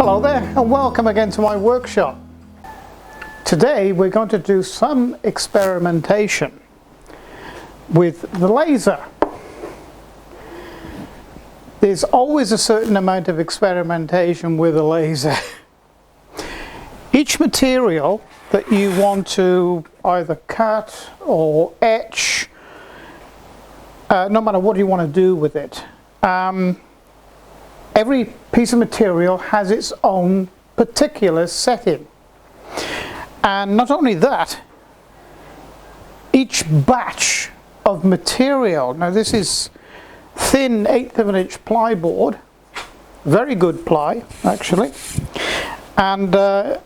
Hello there and welcome again to my workshop. Today we're going to do some experimentation with the laser. There's always a certain amount of experimentation with a laser. Each material that you want to either cut or etch, no matter what you want to do with it, every piece of material has its own particular setting. And not only that, each batch of material, now this is thin 1/8 of an inch plyboard, very good ply actually, and the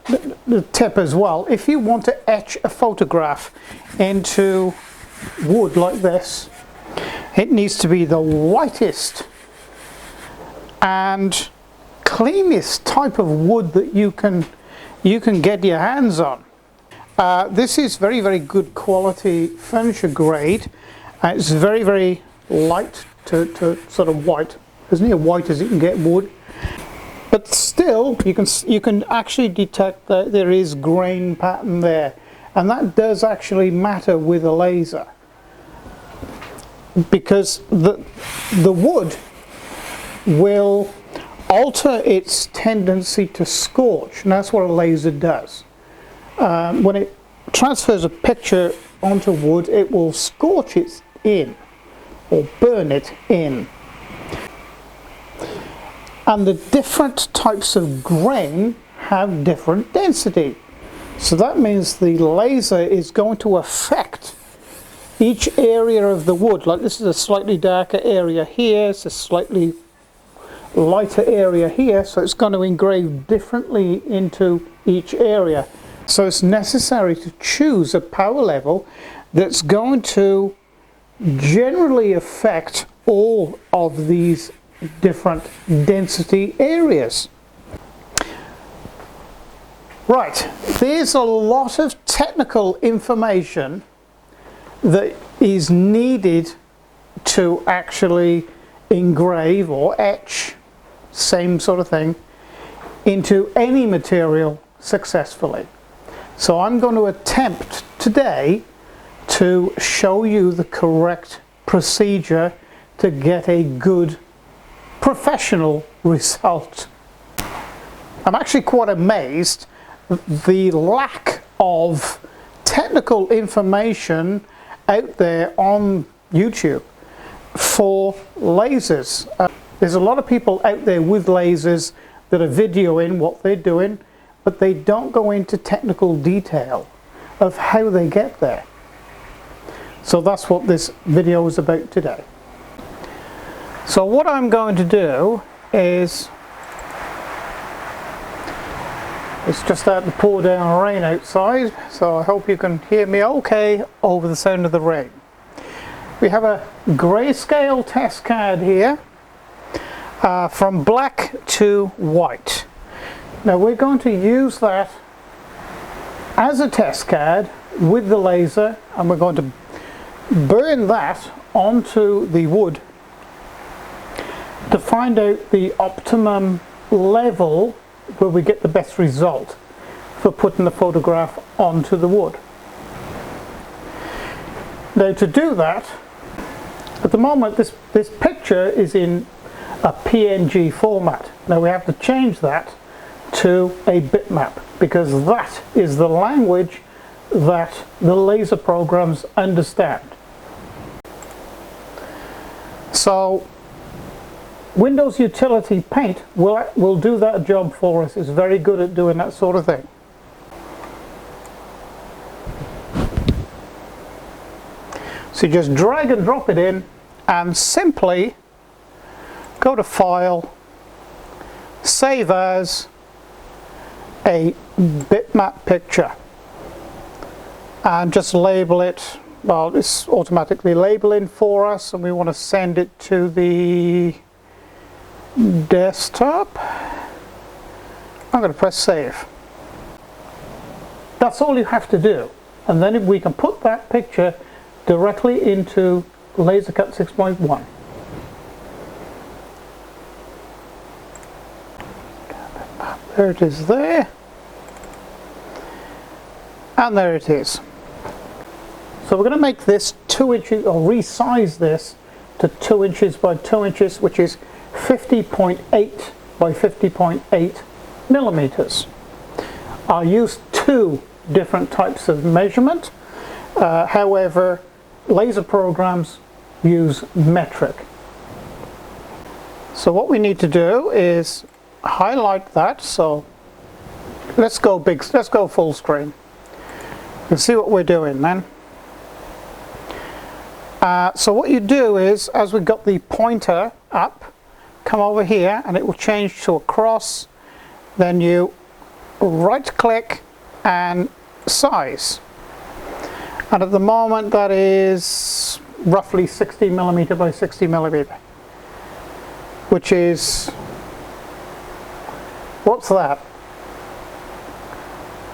tip as well. If you want to etch a photograph into wood like this, it needs to be the whitest and cleanest type of wood that you can get your hands on. This is very good quality furniture grade. It's very light to sort of white, as near white as you can get wood, but still you can actually detect that there is grain pattern there, and that does actually matter with a laser, because the wood will alter its tendency to scorch, and that's what a laser does. When it transfers a picture onto wood, it will scorch it in or burn it in. And the different types of grain have different density, so that means the laser is going to affect each area of the wood. Like this is a slightly darker area here, it's a slightly lighter area here, so it's going to engrave differently into each area. So it's necessary to choose a power level that's going to generally affect all of these different density areas. Right, there's a lot of technical information that is needed to actually engrave or etch, same sort of thing, into any material successfully. So I'm going to attempt today to show you the correct procedure to get a good professional result. I'm actually quite amazed the lack of technical information out there on YouTube for lasers. There's a lot of people out there with lasers that are videoing what they're doing, but they don't go into technical detail of how they get there. So that's what this video is about today. So what I'm going to do is, it's just starting to pour down rain outside, so I hope you can hear me okay over the sound of the rain. We have a grayscale test card here, from black to white. Now we're going to use that as a test card with the laser, and we're going to burn that onto the wood to find out the optimum level where we get the best result for putting the photograph onto the wood. Now to do that, at the moment this picture is in a PNG format. Now we have to change that to a bitmap, because that is the language that the laser programs understand. So Windows Utility Paint will do that job for us. It's very good at doing that sort of thing. So you just drag and drop it in and simply go to File, Save As a bitmap picture, and just label it. Well, it's automatically labeling for us, and we want to send it to the desktop. I'm going to press Save. That's all you have to do, and then we can put that picture directly into LaserCut 6.1. There it is there. And there it is. So we're going to make this 2 inches, or resize this to 2 inches by 2 inches, which is 50.8 by 50.8 millimeters. I'll use 2 different types of measurement. However, laser programs use metric. So what we need to do is highlight that. So let's go full screen. You'll see what we're doing then. So what you do is, as we've got the pointer up, come over here and it will change to a cross. Then you right click and size. And at the moment that is roughly 60 millimeter by 60 millimeter. Which is, what's that?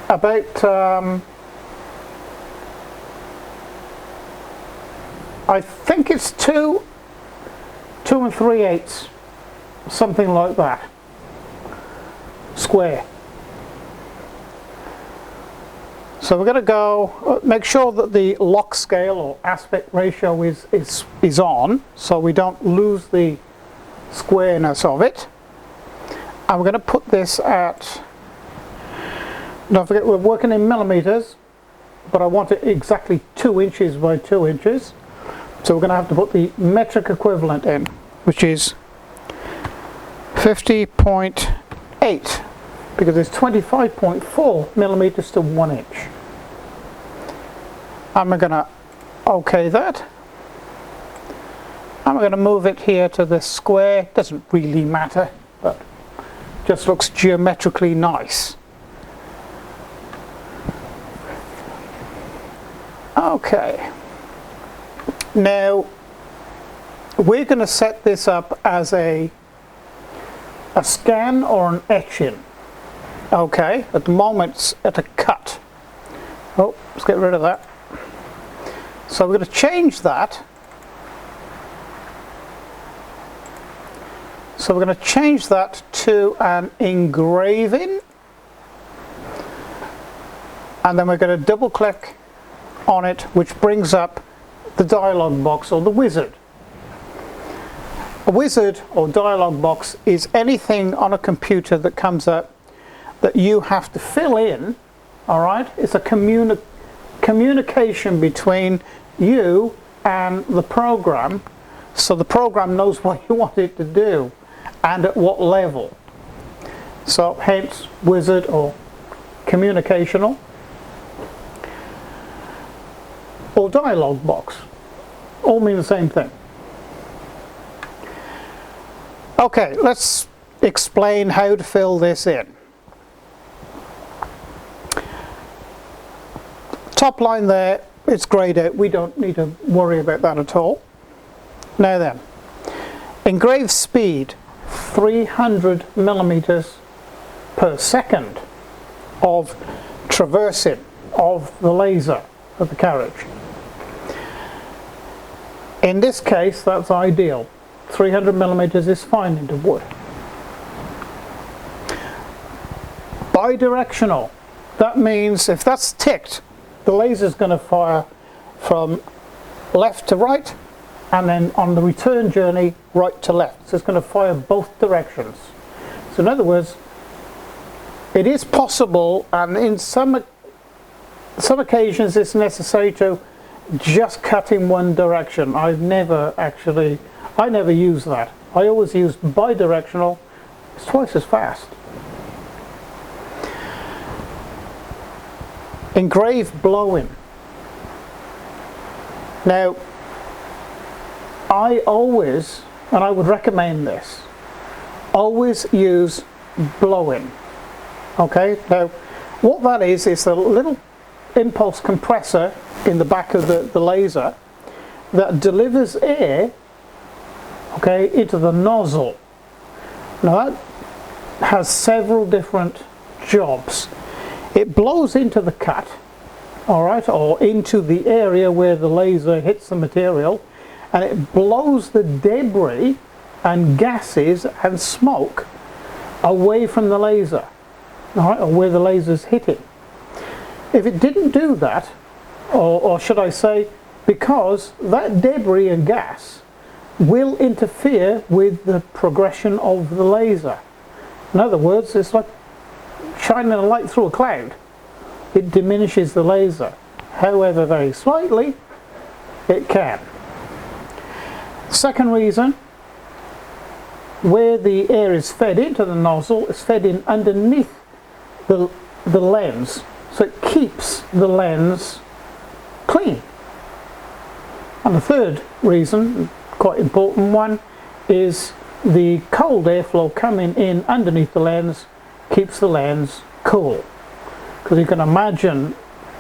About, I think it's 2 3/8, something like that, square. So we're going to go, make sure that the lock scale or aspect ratio is on, so we don't lose the squareness of it. And we're going to put this at, don't forget we're working in millimeters, but I want it exactly 2 inches by 2 inches. So we're going to have to put the metric equivalent in, which is 50.8, because it's 25.4 millimeters to 1 inch. And we're going to OK that. And we're going to move it here to this square. Doesn't really matter, but just looks geometrically nice. Okay. Now we're going to set this up as a scan or an etching. Okay, at the moment it's at a cut. Oh, let's get rid of that. So we're going to change that. So we're going to change that to an engraving. And then we're going to double click on it, which brings up the dialog box or the wizard. A wizard or dialog box is anything on a computer that comes up that you have to fill in. Alright, it's a communication between you and the program, so the program knows what you want it to do and at what level. So hence wizard or communicational or dialog box, all mean the same thing. Okay, let's explain how to fill this in. Top line there, it's grayed out, we don't need to worry about that at all. Now then, engrave speed 300 millimeters per second of traversing of the laser of the carriage. In this case, that's ideal. 300 millimeters is fine into wood. Bidirectional. That means if that's ticked, the laser is going to fire from left to right, and then on the return journey, right to left. So it's going to fire both directions. So in other words, it is possible, and in some occasions it's necessary to just cut in one direction. I never use that. I always use bidirectional. It's twice as fast. Engrave blowing. Now, I always, and I would recommend this, always use blowing. Okay, now what that is a little impulse compressor in the back of the laser that delivers air, okay, into the nozzle. Now that has several different jobs. It blows into the cut, alright, or into the area where the laser hits the material, and it blows the debris and gases and smoke away from the laser. all right, or where the laser's hitting. If it didn't do that, or should I say, because that debris and gas will interfere with the progression of the laser. In other words, it's like shining a light through a cloud. It diminishes the laser. However, very slightly, it can. Second reason, where the air is fed into the nozzle, it's fed in underneath the lens, so it keeps the lens clean. And the third reason, quite important one, is the cold airflow coming in underneath the lens keeps the lens cool. Because you can imagine,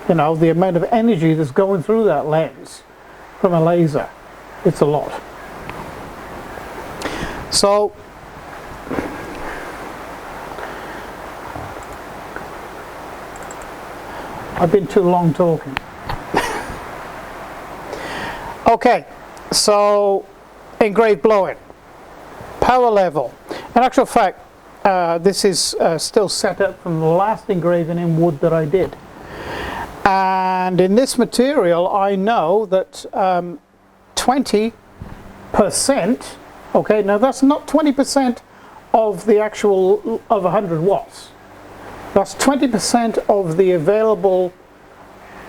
you know, the amount of energy that's going through that lens from a laser. It's a lot. So I've been too long talking. Okay, so engraved blowing, power level. In actual fact, this is still set up from the last engraving in wood that I did. And in this material, I know that 20%, okay, now that's not 20% of the actual, of 100 watts. That's 20% of the available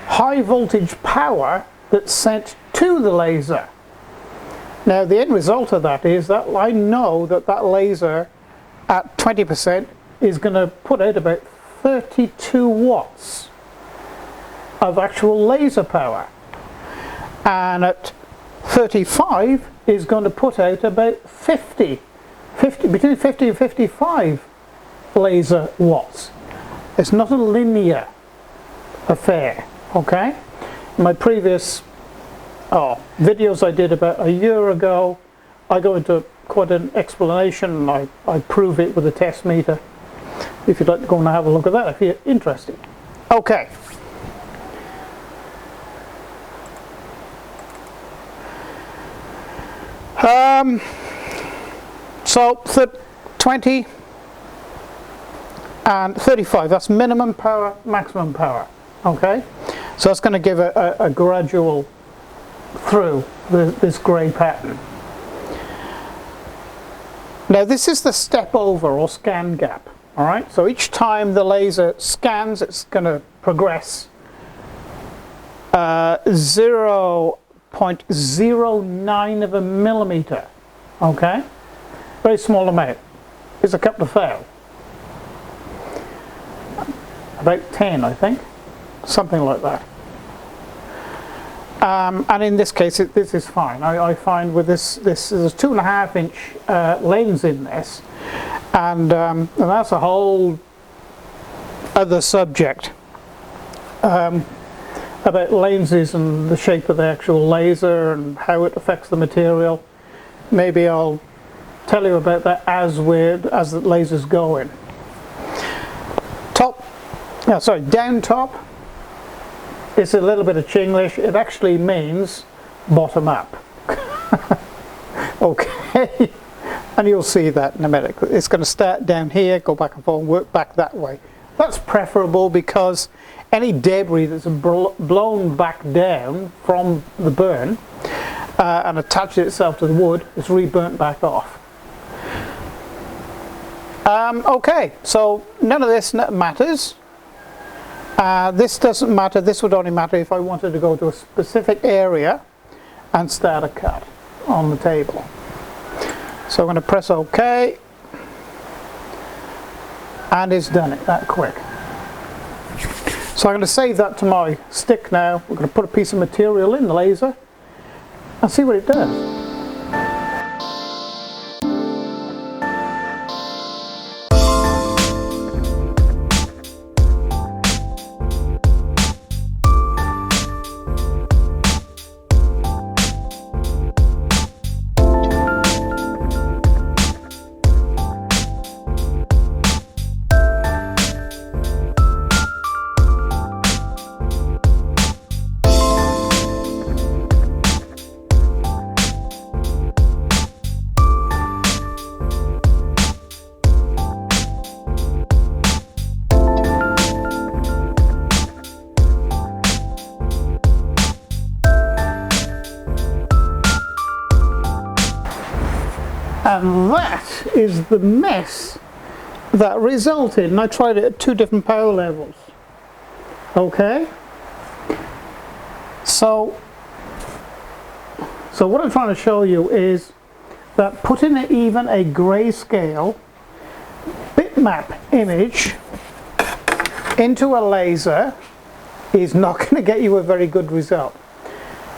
high voltage power that's sent to the laser. Now the end result of that is that I know that that laser at 20% is going to put out about 32 watts of actual laser power, and at 35 is going to put out about 50 between 50 and 55 laser watts. It's not a linear affair, okay? In my previous videos I did about a year ago, I go into quite an explanation, and I prove it with a test meter. If you'd like to go and have a look at that if you're interested. Okay. So 20 and 35, that's minimum power, maximum power, okay? So that's going to give a gradual through this grey pattern. Now this is the step over or scan gap, alright? So each time the laser scans, it's going to progress 0.09 of a millimeter, okay? Very small amount. Here's a couple of fail. About 10, I think, something like that. And in this case, this is fine. I find with this is a 2.5 inch lens in this, and that's a whole other subject about lenses and the shape of the actual laser and how it affects the material. Maybe I'll tell you about that as the laser's going. Down top. It's a little bit of Chinglish. It actually means bottom up. Okay, and you'll see that in a minute. It's going to start down here, go back and forth, and work back that way. That's preferable because any debris that's blown back down from the burn and attached itself to the wood is re-burnt back off. Okay, so none of this matters. This doesn't matter. This would only matter if I wanted to go to a specific area and start a cut on the table. So I'm going to press OK, and it's done it that quick. So I'm going to save that to my stick now. We're going to put a piece of material in the laser and see what it does. And that is the mess that resulted, and I tried it at 2 different power levels. Okay? So what I'm trying to show you is that putting even a grayscale bitmap image into a laser is not going to get you a very good result,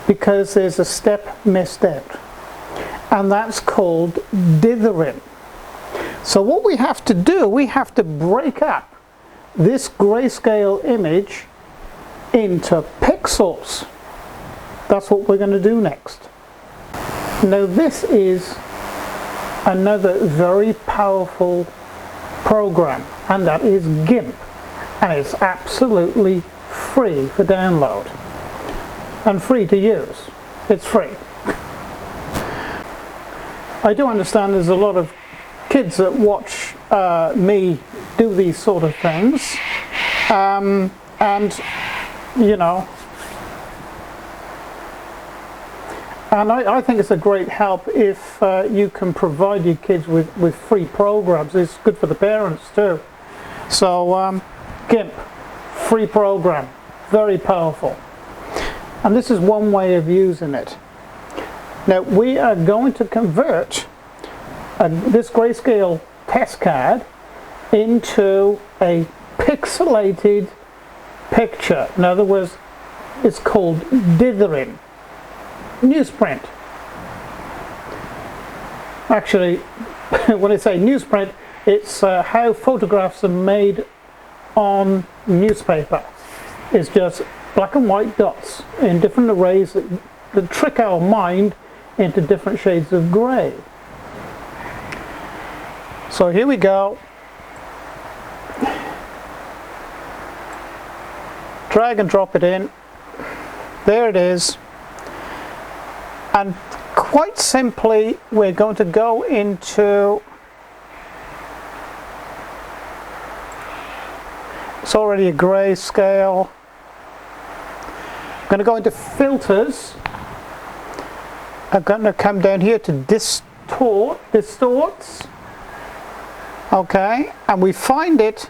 because there's a step missed out, and that's called dithering. So what we have to do, we have to break up this grayscale image into pixels. That's what we're going to do next. Now this is another very powerful program, and that is GIMP, and it's absolutely free for download and free to use. It's free. I do understand there's a lot of kids that watch me do these sort of things, and you know, and I think it's a great help if you can provide your kids with free programs. It's good for the parents too. So GIMP, free program, very powerful, and this is one way of using it. Now we are going to convert this grayscale test card into a pixelated picture. In other words, it's called dithering. Newsprint. Actually, when I say newsprint, it's how photographs are made on newspaper. It's just black and white dots in different arrays that trick our mind into different shades of grey. So here we go. Drag and drop it in. There it is. And quite simply, we're going to go into, it's already a grayscale. I'm going to go into filters. I'm going to come down here to distorts. Okay, and we find it,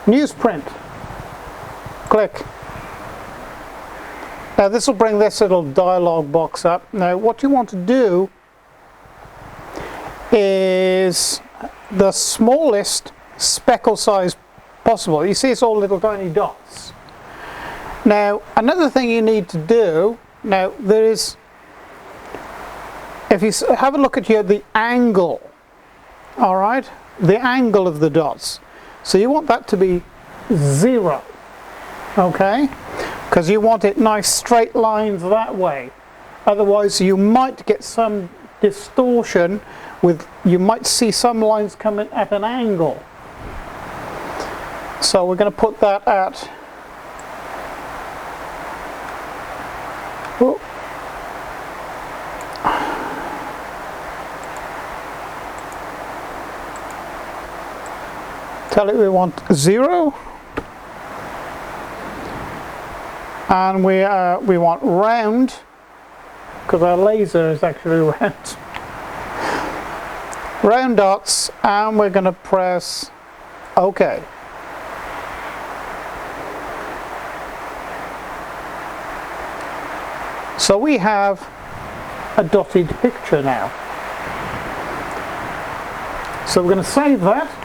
newsprint. Click. Now this will bring this little dialog box up. Now what you want to do is the smallest speckle size possible. You see it's all little tiny dots. Now another thing you need to do, now there is, if you have a look at here, the angle, alright, the angle of the dots. So you want that to be 0, okay? Because you want it nice straight lines that way. Otherwise you might get some distortion with, you might see some lines coming at an angle. So we're going to put that at, oh, tell it we want 0. And we want round, because our laser is actually round. Round dots, and we're going to press OK. So we have a dotted picture now. So we're going to save that.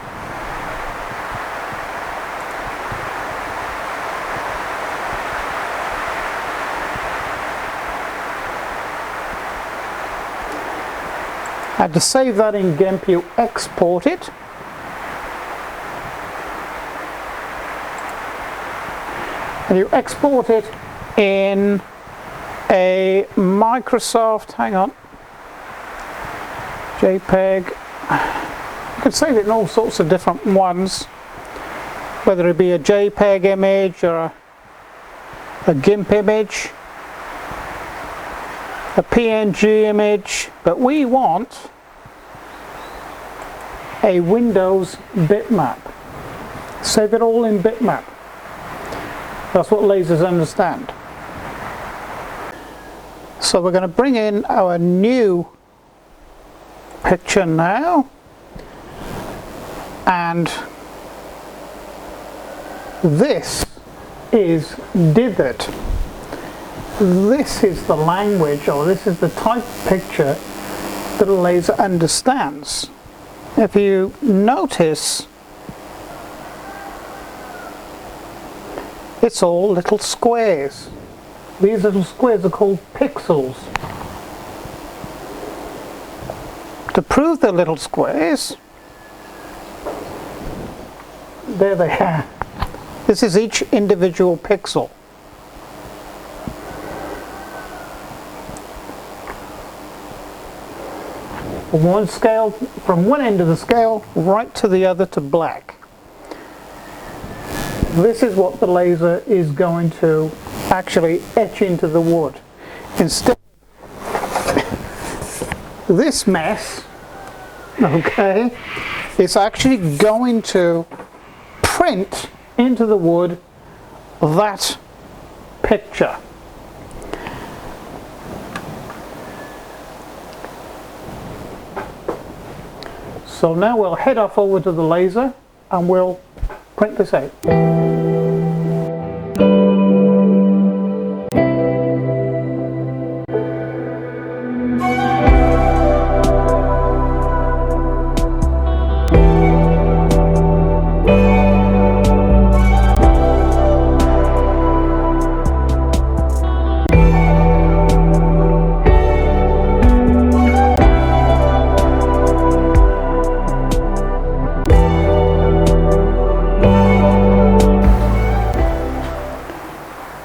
And to save that in GIMP, you export it. And you export it in a Microsoft, hang on, JPEG. You can save it in all sorts of different ones, whether it be a JPEG image or a GIMP image, a PNG image, but we want a Windows bitmap. Save it all in bitmap. That's what lasers understand. So we're going to bring in our new picture now, and this is dithered. This is the language, or this is the type of picture that a laser understands. If you notice, it's all little squares. These little squares are called pixels. To prove they're little squares, there they are. This is each individual pixel. From one scale, from one end of the scale right to the other to black. This is what the laser is going to actually etch into the wood. Instead of this mess, okay, it's actually going to print into the wood that picture. So now we'll head off over to the laser and we'll print this out.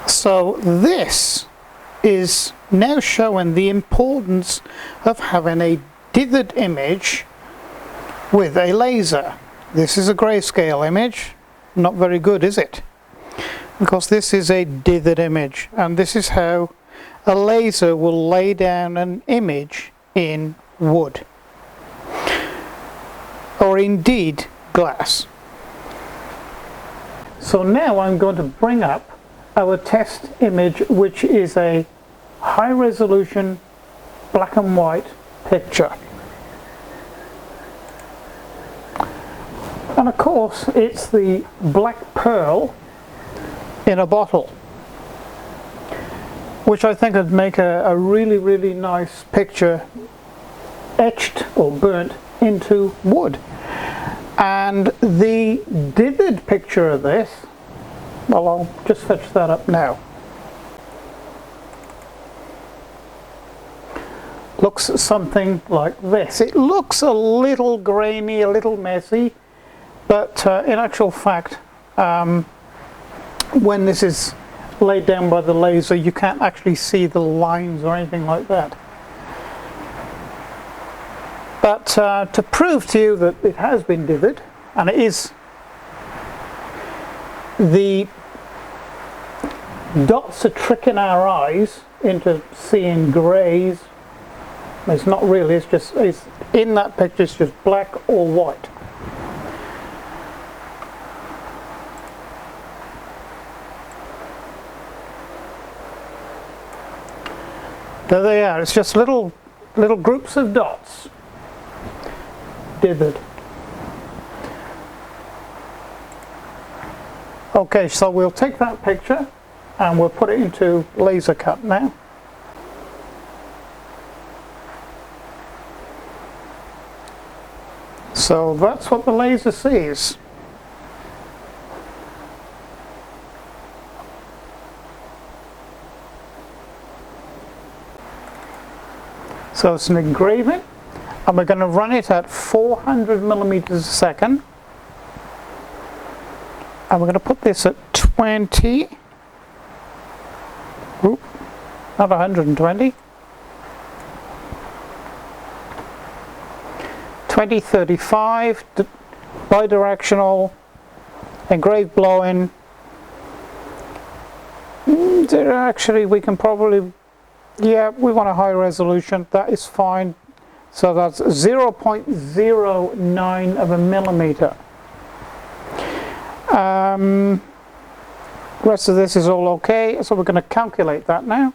So this is now showing the importance of having a dithered image with a laser. This is a grayscale image, not very good, is it? Because this is a dithered image, and this is how a laser will lay down an image in wood, or indeed glass. So now I'm going to bring up our test image, which is a high resolution black and white picture. And of course it's the black pearl in a bottle, which I think would make a really nice picture etched or burnt into wood. And the dithered picture of this, well, I'll just fetch that up now. Looks something like this. It looks a little grainy, a little messy, but in actual fact, when this is laid down by the laser, you can't actually see the lines or anything like that. But to prove to you that it has been dithered, and it is, the dots are tricking our eyes into seeing greys. It's not really, it's just, it's in that picture, it's just black or white. There they are, it's just little groups of dots, dithered. Okay, so we'll take that picture and we'll put it into laser cut now. So that's what the laser sees. So it's an engraving, and we're going to run it at 400 millimeters a second. And we're going to put this at 20. Oop, not 120. 2035, bidirectional, engraved blowing. Actually, we can probably, yeah, we want a high resolution, that is fine. So that's 0.09 of a millimeter. The rest of this is all okay, so we're going to calculate that now.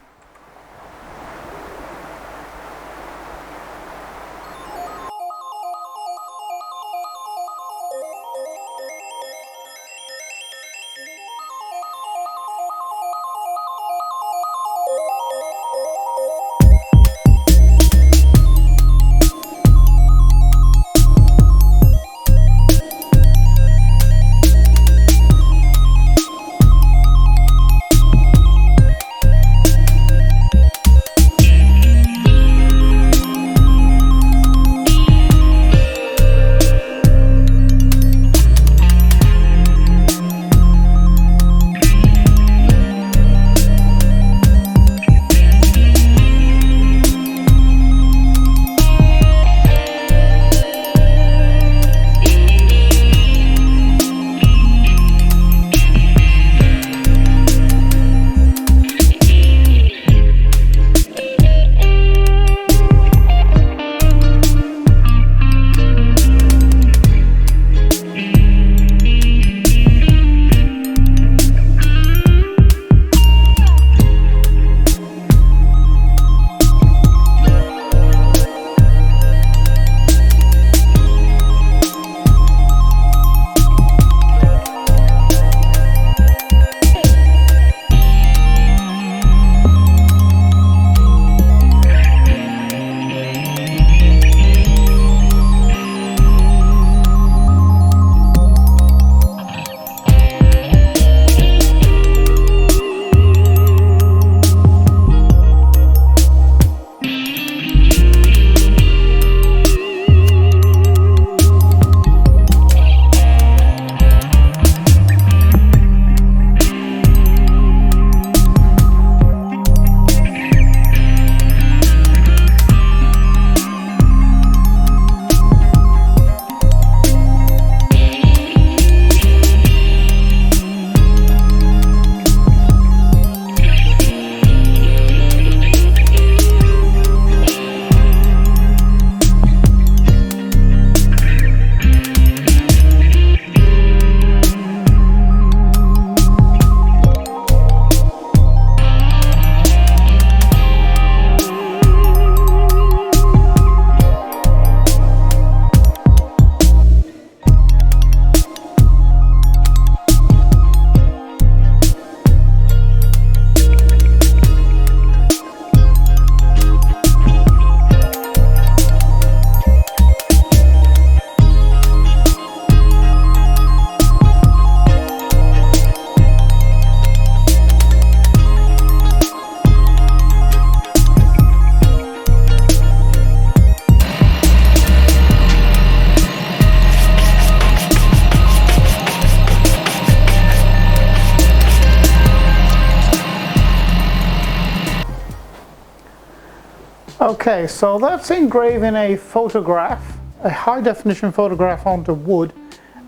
Okay, so that's engraving a photograph, a high definition photograph onto wood,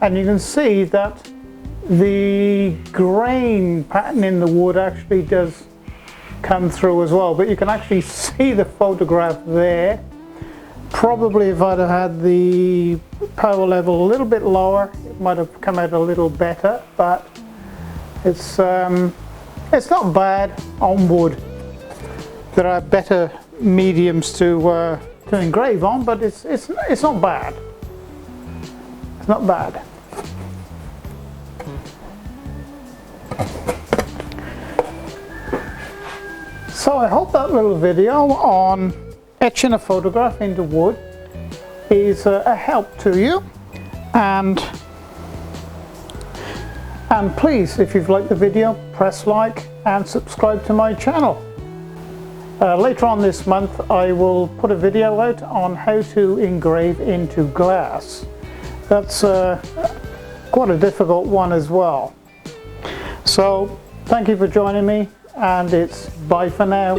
and you can see that the grain pattern in the wood actually does come through as well, but you can actually see the photograph there. Probably if I'd have had the power level a little bit lower, it might have come out a little better, but it's not bad on wood. There are better mediums to engrave on, but it's not bad. It's not bad. So I hope that little video on etching a photograph into wood is a help to you, and please, if you've liked the video, press like and subscribe to my channel. Later on this month I will put a video out on how to engrave into glass. That's quite a difficult one as well. So thank you for joining me, and it's bye for now.